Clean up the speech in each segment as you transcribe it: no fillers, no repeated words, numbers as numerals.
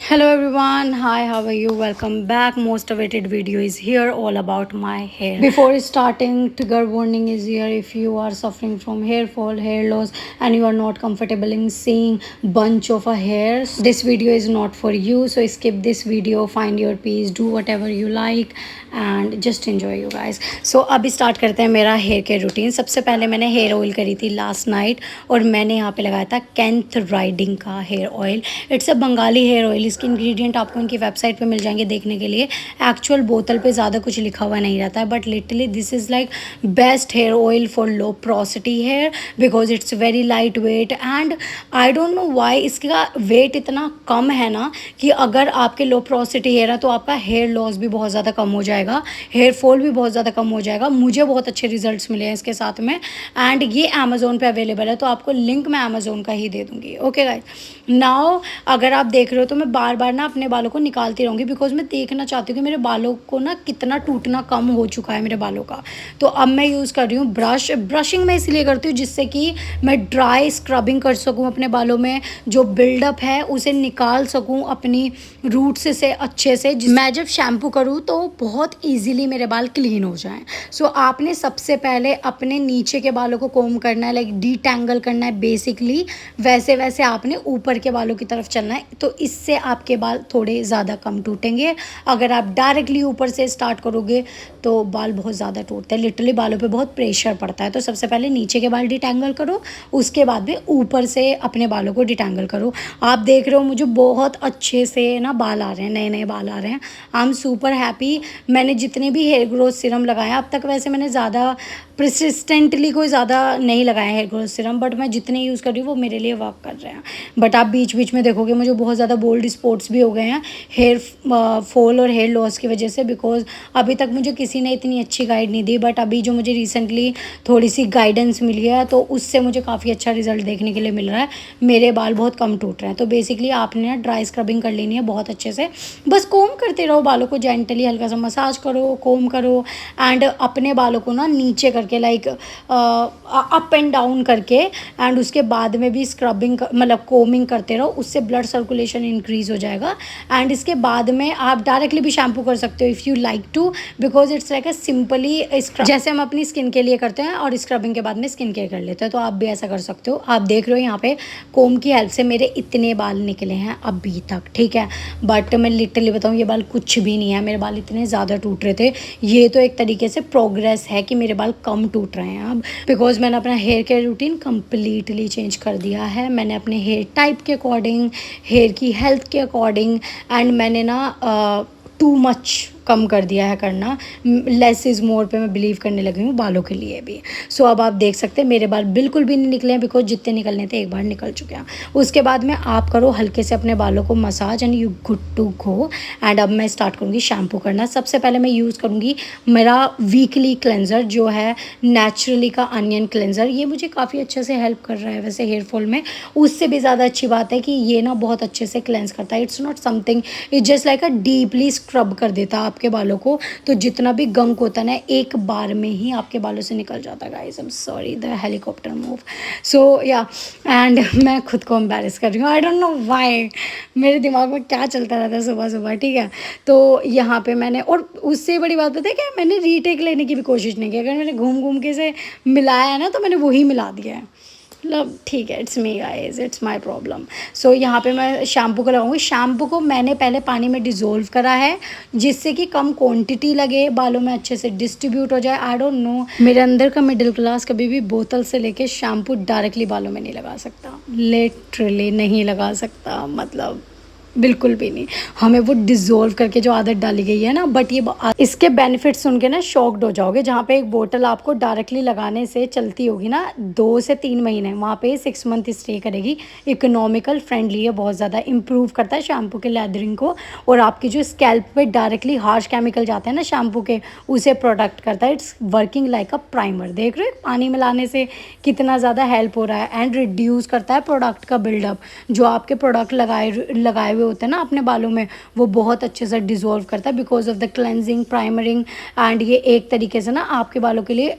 Hello everyone, hi, how are you? Welcome back. Most awaited video is here, all about my hair. Before starting, trigger warning is here. If you are suffering from hair fall, hair loss, and you are not comfortable in seeing bunch of hairs, this video is not for you. So skip this video, find your peace, do whatever you like and just enjoy you guys. So अभी start करते हैं मेरा hair care routine. सबसे पहले मैंने hair oil करी थी last night और मैंने यहाँ पे लगाया था कैंथ राइडिंग का hair oil. It's a Bengali hair oil. इसके इंग्रेडिएंट आपको उनकी वेबसाइट पे मिल जाएंगे देखने के लिए. एक्चुअल बोतल पे ज़्यादा कुछ लिखा हुआ नहीं रहता है, but literally this is like best hair oil for low porosity hair because it's very light weight and I don't know why इसका वेट इतना कम है ना कि अगर आपके लो पोरोसिटी हेयर है तो आपका हेयर लॉस भी बहुत ज़्यादा कम हो जाएगा, हेयर फॉल भी बहुत ज़्यादा कम हो जाएगा. मुझे बहुत अच्छे रिजल्ट्स मिले हैं इसके साथ में एंड ये अमेज़ोन पे अवेलेबल है, तो आपको लिंक मैं अमेज़ोन का ही दे दूँगी. ओके गाइस, नाउ अगर आप देख रहे हो तो मैं बार बार ना अपने बालों को निकालती रहूँगी बिकॉज मैं देखना चाहती हूँ कि मेरे बालों को ना कितना टूटना कम हो चुका है मेरे बालों का. तो अब मैं यूज़ कर रही हूँ ब्रशिंग मैं इसलिए करती हूँ जिससे कि मैं ड्राई स्क्रबिंग कर सकूँ अपने बालों में, जो बिल्डअप है उसे निकाल सकूँ अपनी रूट्स से अच्छे से. मैं जब शैम्पू करूँ तो बहुत ईजिली मेरे बाल क्लीन हो जाएँ. सो आपने सबसे पहले अपने नीचे के बालों को कोम करना है, लाइक डीटैंगल करना है बेसिकली. वैसे वैसे आपने ऊपर के बालों की तरफ चलना है, तो इससे आपके बाल थोड़े ज़्यादा कम टूटेंगे. अगर आप डायरेक्टली ऊपर से स्टार्ट करोगे तो बाल बहुत ज़्यादा टूटते हैं, लिटरली बालों पे बहुत प्रेशर पड़ता है. तो सबसे पहले नीचे के बाल डिटैंगल करो, उसके बाद में ऊपर से अपने बालों को डिटैंगल करो. आप देख रहे हो मुझे बहुत अच्छे से ना बाल आ रहे हैं, नए नए बाल आ रहे हैं. I am super happy. मैंने जितने भी हेयर ग्रोथ सीरम लगाए अब तक, वैसे मैंने ज़्यादा परसिस्टेंटली कोई ज़्यादा नहीं लगाया हेयर ग्रोथ सीरम, बट मैं जितने यूज़ कर रही हूँ वो मेरे लिए वर्क कर रहे हैं. बट आप बीच बीच में देखोगे मुझे बहुत ज़्यादा बोल्ड स्पॉट्स भी हो गए हैं हेयर फॉल और हेयर लॉस की वजह से, बिकॉज अभी तक मुझे किसी ने इतनी अच्छी गाइड नहीं दी. बट अभी जो मुझे रिसेंटली थोड़ी सी गाइडेंस मिली है तो उससे मुझे काफ़ी अच्छा रिजल्ट देखने के लिए मिल रहा है. मेरे बाल बहुत कम टूट रहे हैं. तो बेसिकली आपने ना ड्राई स्क्रबिंग कर लेनी है बहुत अच्छे से. बस कोम करते रहो बालों को जेंटली, हल्का सा मसाज करो, कोम करो एंड अपने बालों को ना नीचे करके लाइक अप एंड डाउन करके एंड उसके बाद में भी स्क्रबिंग मतलब कोमिंग करते रहो. उससे ब्लड सर्कुलेशन इंक्रीज़ हो जाएगा. एंड इसके बाद में आप डायरेक्टली भी शैम्पू कर सकते हो if you like to, because it's like a simply जैसे हम अपनी स्किन के लिए करते हैं और स्क्रबिंग के बाद में स्किन केयर कर लेते हैं, तो आप भी ऐसा कर सकते हो. आप देख रहे हो यहाँ पे कोम की हेल्प से मेरे इतने बाल निकले हैं अभी तक, ठीक है. बट मैं लिटरली बताऊँ ये बाल कुछ भी नहीं है, मेरे बाल इतने ज़्यादा टूट रहे थे. ये तो एक तरीके से प्रोग्रेस है कि मेरे बाल कम टूट रहे हैं अब, बिकॉज मैंने अपना hair care routine completely change कर दिया है. मैंने अपने हेयर टाइप के अकॉर्डिंग, हेयर की हेल्थ के अकॉर्डिंग एंड मैंने ना टू मच कम कर दिया है करना. लेस इज़ मोर पे मैं बिलीव करने लगी हूँ बालों के लिए भी. सो अब आप देख सकते हैं मेरे बाल बिल्कुल भी नहीं निकले हैं बिकॉज जितने निकलने थे एक बार निकल चुके हैं. उसके बाद में आप करो हल्के से अपने बालों को massage and you good to go. And अब मैं स्टार्ट करूँगी शैम्पू करना. सबसे पहले मैं यूज़ करूँगी मेरा वीकली क्लेंजर जो है नेचुरली का अनियन क्लेंजर. ये मुझे काफ़ी अच्छे से हेल्प कर रहा है वैसे हेयर फॉल में. उससे भी ज़्यादा अच्छी बात है कि ये ना बहुत अच्छे से क्लेंस करता है. It's not something, it's just like a deeply scrub कर देता है आपके बालों को. तो जितना भी गंक होता है ना एक बार में ही आपके बालों से निकल जाता है. Guys I am sorry the helicopter move. So yeah and मैं खुद को एम्बैरेस कर रही हूँ, आई डोंट नो व्हाई. मेरे दिमाग में क्या चलता रहता है सुबह सुबह, ठीक है. तो यहाँ पे मैंने, और उससे बड़ी बात पता है क्या, मैंने रीटेक लेने की भी कोशिश नहीं की. अगर मैंने घूम घूम के से मिलाया है ना तो मैंने वही मिला दिया है. मतलब ठीक है, it's me guys, it's my problem. So यहाँ पे मैं शैम्पू को लगाऊंगी. शैम्पू को मैंने पहले पानी में डिज़ोल्व करा है जिससे कि कम क्वांटिटी लगे, बालों में अच्छे से डिस्ट्रीब्यूट हो जाए. आई डोंट नो, मेरे अंदर का मिडिल क्लास कभी भी बोतल से लेके शैम्पू डायरेक्टली बालों में नहीं लगा सकता, लिटरली नहीं लगा सकता. मतलब बिल्कुल भी नहीं. हमें वो डिज़ोल्व करके जो आदत डाली गई है ना, बट ये इसके बेनिफिट्स सुन के ना शॉक्ड हो जाओगे. जहाँ पे एक बोतल आपको डायरेक्टली लगाने से चलती होगी ना 2 से 3 महीने, वहाँ पे 6 मंथ स्टे करेगी. इकोनॉमिकल, फ्रेंडली है, बहुत ज़्यादा इंप्रूव करता है शैम्पू के लेदरिंग को. और आपकी जो स्कैल्प पे डायरेक्टली हार्श केमिकल जाते हैं ना शैम्पू के, उसे प्रोटेक्ट करता है. It's working like a primer. देख रहे हो पानी मिलाने से कितना ज़्यादा हेल्प हो रहा है. एंड रिड्यूस करता है प्रोडक्ट का बिल्डअप. जो आपके प्रोडक्ट लगाए हुए होते हैं ना अपने बालों में, वो बहुत अच्छे से डिज़ोल्व करता है because of the cleansing, priming. And ये एक तरीके से ना आपके बालों के लिए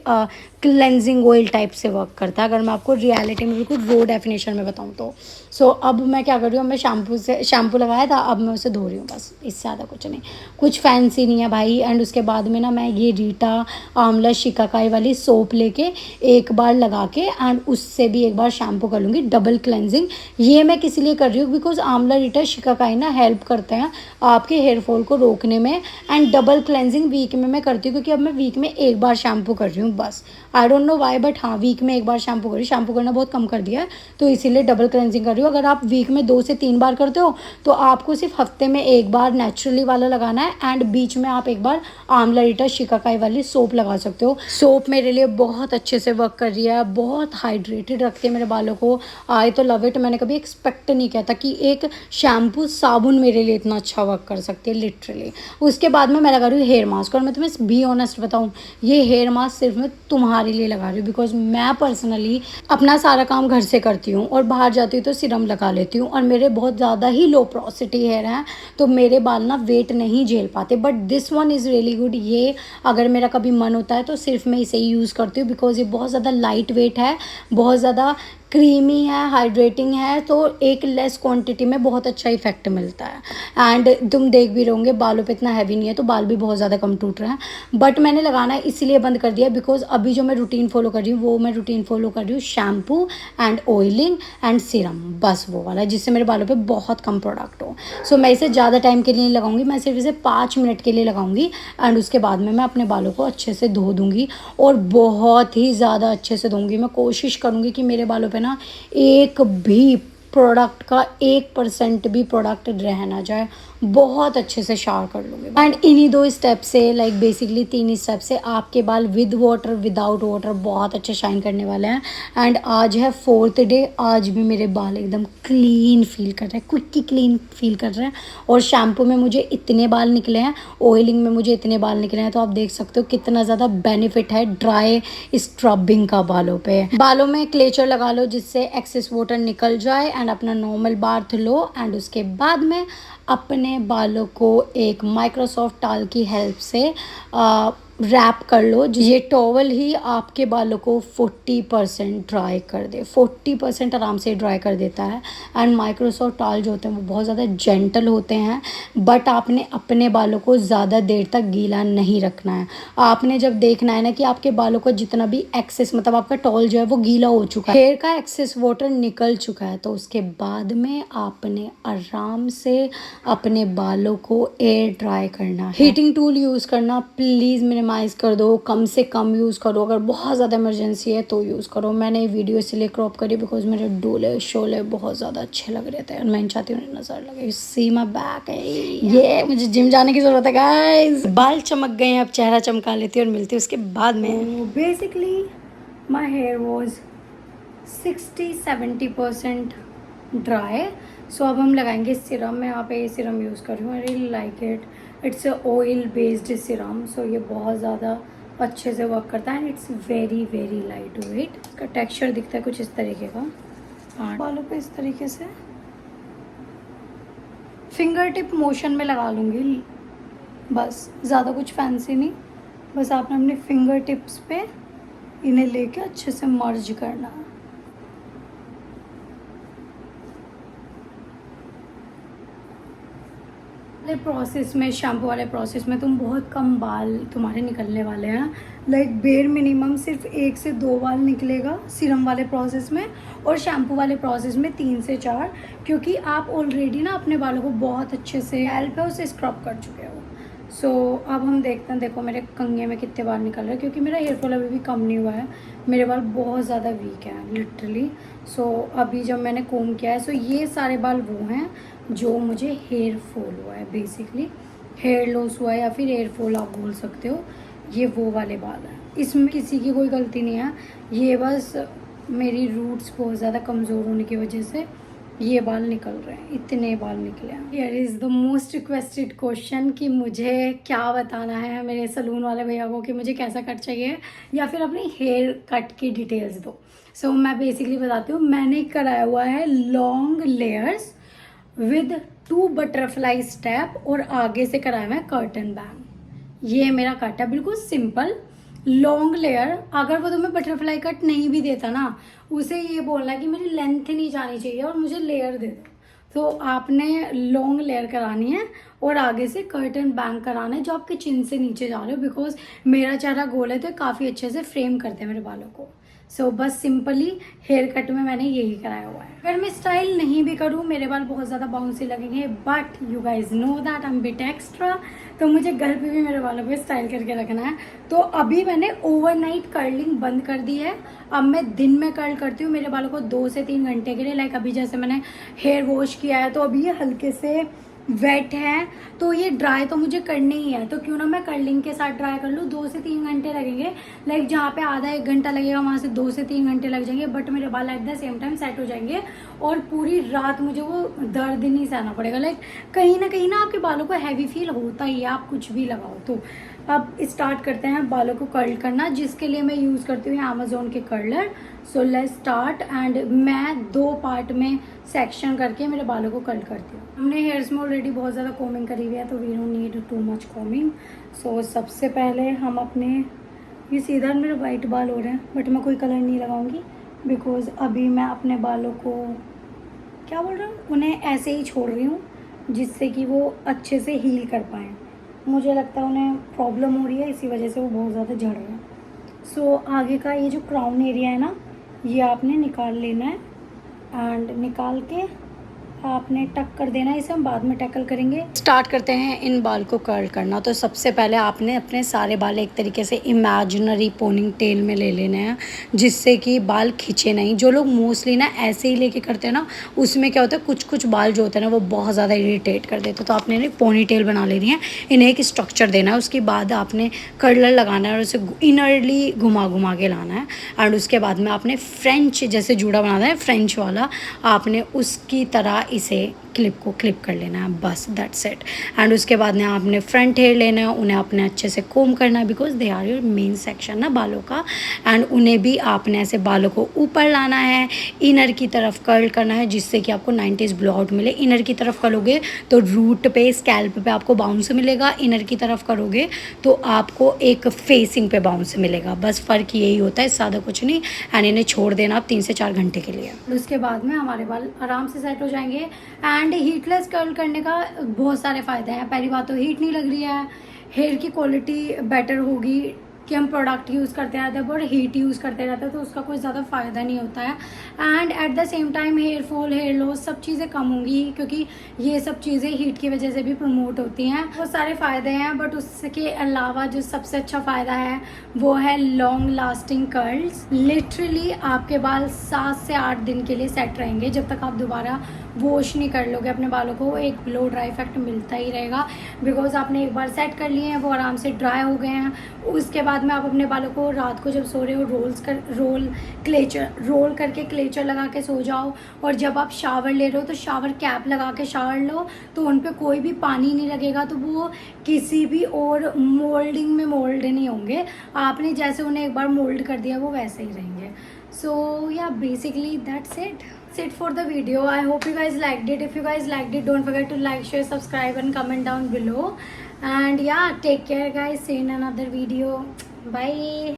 क्लेंजिंग ऑयल टाइप से वर्क करता है, अगर मैं आपको रियलिटी में बिल्कुल रो डेफिनेशन में बताऊँ तो. सो अब मैं क्या कर रही हूँ, मैं शैम्पू लगाया था, अब मैं उसे धो रही हूँ बस, इससे ज़्यादा कुछ नहीं, कुछ फैंसी नहीं है भाई। एंड उसके बाद में ना मैं ये रीटा आंवला शिकाकाई वाली सोप लेके एक बार लगा के एंड उससे भी एक बार शैम्पू कर लूँगी, डबल क्लेंजिंग। ये मैं किस लिए कर रही हूँ, बिकॉज आंवला रीटा शिकाकाई ना हेल्प करते हैं आपके हेयर फॉल को रोकने में। एंड डबल क्लेंजिंग वीक में मैं करती हूँ, क्योंकि अब मैं वीक में एक बार शैम्पू कर रही हूँ बस। आई डोंट नो वाई, बट हाँ वीक में एक बार शैम्पू कर रही हूँ, शैम्पू करना बहुत कम कर दिया है, तो इसीलिए डबल क्लेंजिंग कर रही हूँ। अगर आप वीक में 2 से 3 बार करते हो तो आपको सिर्फ हफ्ते में एक बार नेचुरली वाला लगाना है, एंड बीच में आप एक बार आंवला रीटा शिकाकाई वाली सोप लगा सकते हो। सोप मेरे लिए बहुत अच्छे से वर्क कर रही है, बहुत हाइड्रेटेड रखती है मेरे बालों को। आई तो लव इट। मैंने कभी एक्सपेक्ट नहीं किया था कि एक शैम्पू साबुन मेरे लिए इतना अच्छा वर्क कर सकती है, लिटरली। उसके बाद में मैं लगा रही हूँ हेयर मास्क, और मैं तुम्हें बी ऑनेस्ट बताऊँ, ये हेयर मास्क सिर्फ मैं तुम्हारे लिए लगा रही हूँ, बिकॉज मैं पर्सनली अपना सारा काम घर से करती हूँ और बाहर जाती हूँ तो सीरम लगा लेती हूँ, और मेरे बहुत ज़्यादा ही लो पोरोसिटी हेयर हैं, तो मेरे बाल ना वेट नहीं झेल पाते। But this one is really good. ये अगर मेरा कभी मन होता है तो सिर्फ मैं इसे ही यूज़ करती हूँ, बिकॉज ये बहुत ज़्यादा लाइट वेट है, बहुत ज़्यादा क्रीमी है, हाइड्रेटिंग है, तो एक लेस क्वांटिटी में बहुत अच्छा इफेक्ट मिलता है। एंड तुम देख भी रहोगे बालों पे इतना हैवी नहीं है, तो बाल भी बहुत ज़्यादा कम टूट रहे हैं। बट मैंने लगाना इसलिए बंद कर दिया बिकॉज अभी जो मैं रूटीन फॉलो कर रही हूँ, वो मैं रूटीन फॉलो कर रही हूँ shampoo and oiling and serum, बस वो वाला, जिससे मेरे बालों पे बहुत कम प्रोडक्ट हो। सो मैं इसे ज़्यादा टाइम के लिए नहीं लगाऊंगी, मैं सिर्फ इसे 5 मिनट के लिए लगाऊंगी, एंड उसके बाद में मैं अपने बालों को अच्छे से धो दूँगी, और बहुत ही ज़्यादा अच्छे से धोऊंगी। मैं कोशिश करूँगी कि मेरे बालों पे ना एक भी प्रोडक्ट का 1% भी प्रोडक्ट रह ना जाए, बहुत अच्छे से शावर कर लूँगी। एंड इन्हीं 2 स्टेप से, लाइक बेसिकली 3 स्टेप से आपके बाल विद वाटर विदाउट वाटर बहुत अच्छे शाइन करने वाले हैं। एंड आज है 4th डे, आज भी मेरे बाल एकदम क्लीन फील कर रहे हैं, क्विकी क्लीन फील कर रहे हैं। और शैम्पू में मुझे इतने बाल निकले हैं, ऑयलिंग में मुझे इतने बाल निकले हैं, तो आप देख सकते हो कितना ज़्यादा बेनिफिट है ड्राई स्क्रबिंग का बालों पे। बालों में क्लेचर लगा लो जिससे एक्सेस वाटर निकल जाए, एंड अपना नॉर्मल बाथ लो, एंड उसके बाद में अपने बालों को एक माइक्रोसॉफ्ट टॉवल की हेल्प से रैप कर लो। ये टॉवल ही आपके बालों को 40% ड्राई कर दे, 40% आराम से ड्राई कर देता है। एंड माइक्रोसॉफ्ट टॉवल जो होते हैं वो बहुत ज़्यादा जेंटल होते हैं, बट आपने अपने बालों को ज़्यादा देर तक गीला नहीं रखना है। आपने जब देखना है ना कि आपके बालों का जितना भी एक्सेस, मतलब आपका टॉवल जो है वो गीला हो चुका है, हेयर का एक्सेस वाटर निकल चुका है, तो उसके बाद में आपने आराम से अपने बालों को एयर ड्राई करना है। हीटिंग टूल यूज़ करना प्लीज़ मिनिमाइज़ कर दो, कम से कम यूज़ करो, अगर बहुत ज़्यादा इमरजेंसी है तो यूज़ करो। मैंने ये वीडियो इसलिए क्रॉप करी बिकॉज मेरे डोले शोले बहुत ज़्यादा अच्छे लग रहे थे, और मैं चाहती हूँ नज़र लगे। सी माय बैक, ये मुझे जिम जाने की ज़रूरत है गाइस। बाल चमक गए हैं, अब चेहरा चमका लेती हूँ और मिलती हूँ उसके बाद में। Basically my hair was 60-70% dry. So अब हम लगाएंगे सिरम। मैं यहाँ पे ये सिरम यूज़ कर रही हूँ, I really like it. It's a oil based serum, so ये बहुत ज़्यादा अच्छे से वर्क करता है, and it's very very light weight. इसका टेक्सचर दिखता है कुछ इस तरीके का, बालों पे इस तरीके से फिंगर टिप मोशन में लगा लूँगी, बस ज़्यादा कुछ फैंसी नहीं। बस आपने अपने फिंगर टिप्स पे इन्हें लेके अच्छे से मर्ज करना है। प्रोसेस में, शैम्पू वाले प्रोसेस में तुम बहुत कम बाल तुम्हारे निकलने वाले हैं, लाइक बेर मिनिमम सिर्फ 1 से 2 बाल निकलेगा सिरम वाले प्रोसेस में, और शैम्पू वाले प्रोसेस में 3 से 4, क्योंकि आप ऑलरेडी ना अपने बालों को बहुत अच्छे से हेल्प है उसे स्क्रब कर चुके हो। सो अब हम देखते हैं, देखो मेरे कंघे में कितने बाल निकल रहे हैं, क्योंकि मेरा हेयर फॉल अभी भी कम नहीं हुआ है, मेरे बाल बहुत ज़्यादा वीक हैं लिटरली। सो अभी जब मैंने कोम किया है, सो ये सारे बाल वो हैं जो मुझे हेयर फॉल हुआ है, बेसिकली हेयर लॉस हुआ है, या फिर हेयर फॉल आप बोल सकते हो। ये वो वाले बाल हैं, इसमें किसी की कोई गलती नहीं है, ये बस मेरी रूट्स बहुत ज़्यादा कमज़ोर होने की वजह से ये बाल निकल रहे हैं, इतने बाल निकले हैं। Here is the most requested question कि मुझे क्या बताना है मेरे सलून वाले भैया को कि मुझे कैसा कट चाहिए, या फिर अपनी हेयर कट की डिटेल्स दो। सो मैं बेसिकली बताती हूँ, मैंने कराया हुआ है long layers with 2 butterfly step, और आगे से कराया हुआ है कर्टन बैंग। ये मेरा कट है बिल्कुल सिंपल, लॉन्ग लेयर, अगर वो तुम्हें बटरफ्लाई कट नहीं भी देता ना, उसे ये बोलना कि मेरी लेंथ नहीं जानी चाहिए और मुझे लेयर दे दो। तो आपने लॉन्ग लेयर करानी है और आगे से कर्टन बैंग कराना है जो आपके चिन से नीचे जा रहे हो, बिकॉज मेरा चेहरा गोल है तो काफ़ी अच्छे से फ्रेम करते हैं मेरे बालों को। सो बस सिंपली हेयर कट में मैंने यही कराया हुआ है। अगर मैं स्टाइल नहीं भी करूँ, मेरे बाल बहुत ज़्यादा बाउंसी लगेंगे, but you guys know that I am bit extra, तो मुझे घर पे भी मेरे बालों को स्टाइल करके रखना है। तो अभी मैंने ओवरनाइट कर्लिंग बंद कर दी है, अब मैं दिन में कर्ल करती हूँ मेरे बालों को 2 से 3 घंटे के लिए। लाइक अभी जैसे मैंने हेयर वॉश किया है तो अभी ये हल्के से वेट है, तो ये ड्राई तो मुझे करनी ही है, तो क्यों ना मैं कर्लिंग के साथ ड्राई कर लूँ। 2 से 3 घंटे लगेंगे, लाइक जहाँ पे आधा 1 घंटा लगेगा वहाँ से 2 से 3 घंटे लग जाएंगे, बट मेरे बाल eight the same time set हो जाएंगे और पूरी रात मुझे वो दर्द नहीं सहना पड़ेगा। लाइक कहीं ना आपके बालों को हैवी फील होता ही है, आप कुछ भी लगाओ। तो अब स्टार्ट करते हैं बालों को कर्ल करना, जिसके लिए मैं यूज़ करती हूँ अमेजोन के curler. So let's start, and मैं 2 पार्ट में सेक्शन करके मेरे बालों को कर्ल करती हूँ। हमने हेयर्स में ऑलरेडी बहुत ज़्यादा कॉमिंग करी हुई है, तो we don't need too much combing. So सबसे पहले हम अपने, ये सीधा मेरे वाइट बाल हो रहे हैं बट मैं कोई कलर नहीं लगाऊंगी, बिकॉज अभी मैं अपने बालों को क्या बोल रहा हूँ, उन्हें ऐसे ही छोड़ रही हूँ जिससे कि वो अच्छे से हील कर पाएँ। मुझे लगता है उन्हें प्रॉब्लम हो रही है, इसी वजह से वो बहुत ज़्यादा झड़ रहे हैं। सो आगे का ये जो क्राउन एरिया है ना, ये आपने निकाल लेना है, एंड निकाल के आपने टक कर देना है। इसे हम बाद में टैकल करेंगे। स्टार्ट करते हैं इन बाल को कर्ल करना। तो सबसे पहले आपने अपने सारे बाल एक तरीके से इमेजिनरी पोनिंग टेल में ले लेने हैं, जिससे कि बाल खींचे नहीं। जो लोग मोस्टली ना ऐसे ही लेके करते हैं ना, उसमें क्या होता है, कुछ कुछ बाल जो होते हैं ना वो बहुत ज़्यादा इरिटेट कर देते हैं। तो आपने एक पोनी टेल बना लेनी है, इन्हें एक स्ट्रक्चर देना है। उसके बाद आपने कर्लर लगाना है और उसे इनरली घुमा घुमा के लाना है, एंड उसके बाद में आपने फ्रेंच जैसे जूड़ा बनाना है, फ्रेंच वाला, आपने उसकी तरह इसे क्लिप को क्लिप कर लेना है, बस दैट्स इट। एंड उसके बाद में आपने फ्रंट हेयर लेना है, उन्हें अपने अच्छे से कोम करना है, because they are your main section ना बालों का। एंड उन्हें भी आपने ऐसे बालों को ऊपर लाना है, इनर की तरफ कर्ल करना है, जिससे कि आपको 90s ब्लो आउट मिले। इनर की तरफ करोगे तो रूट पे, स्कैल्प पे आपको बाउंस मिलेगा, इनर की तरफ करोगे तो आपको एक फेसिंग पे बाउंस मिलेगा। बस फ़र्क यही होता है, ज़्यादा कुछ नहीं। एंड इन्हें छोड़ देना आप 3 से 4 घंटे के लिए। उसके बाद में हमारे बाल आराम से सेट हो जाएंगे। एंड हीटलेस कर्ल करने का बहुत सारे फ़ायदे हैं। पहली बात तो हीट नहीं लग रही है, हेयर की क्वालिटी बेटर होगी कि हम प्रोडक्ट यूज़ करते रहते हैं और हीट यूज़ करते रहते हैं, तो उसका कोई ज़्यादा फ़ायदा नहीं होता है। And at the same time hair fall, hair loss सब चीज़ें कम होंगी, क्योंकि ये सब चीज़ें हीट की वजह से भी प्रमोट होती हैं। बहुत सारे फ़ायदे हैं, बट उसके अलावा जो सबसे अच्छा फ़ायदा है वो है लॉन्ग लास्टिंग कर्ल्स। लिटरली आपके बाल 7 से 8 दिन के लिए सेट रहेंगे, जब तक आप दोबारा वॉश नहीं कर लोगे अपने बालों को। एक ब्लो ड्राई इफेक्ट मिलता ही रहेगा, बिकॉज आपने एक बार सेट कर लिए हैं, वो आराम से ड्राई हो गए हैं। उसके बाद में आप अपने बालों को रात को जब सो रहे हो रोल करके क्लेचर लगा के सो जाओ, और जब आप शावर ले रहे हो तो शावर कैप लगा के शावर लो, तो उन पर कोई भी पानी नहीं लगेगा, तो वो किसी भी और मोल्डिंग में मोल्ड नहीं होंगे। आपने जैसे उन्हें एक बार मोल्ड कर दिया वो वैसे ही रहेंगे। So yeah, basically that's it. That's it for the video. I hope you guys liked it. If you guys liked it, don't forget to like, share, subscribe and comment down below. And yeah, take care guys. See you in another video. Bye.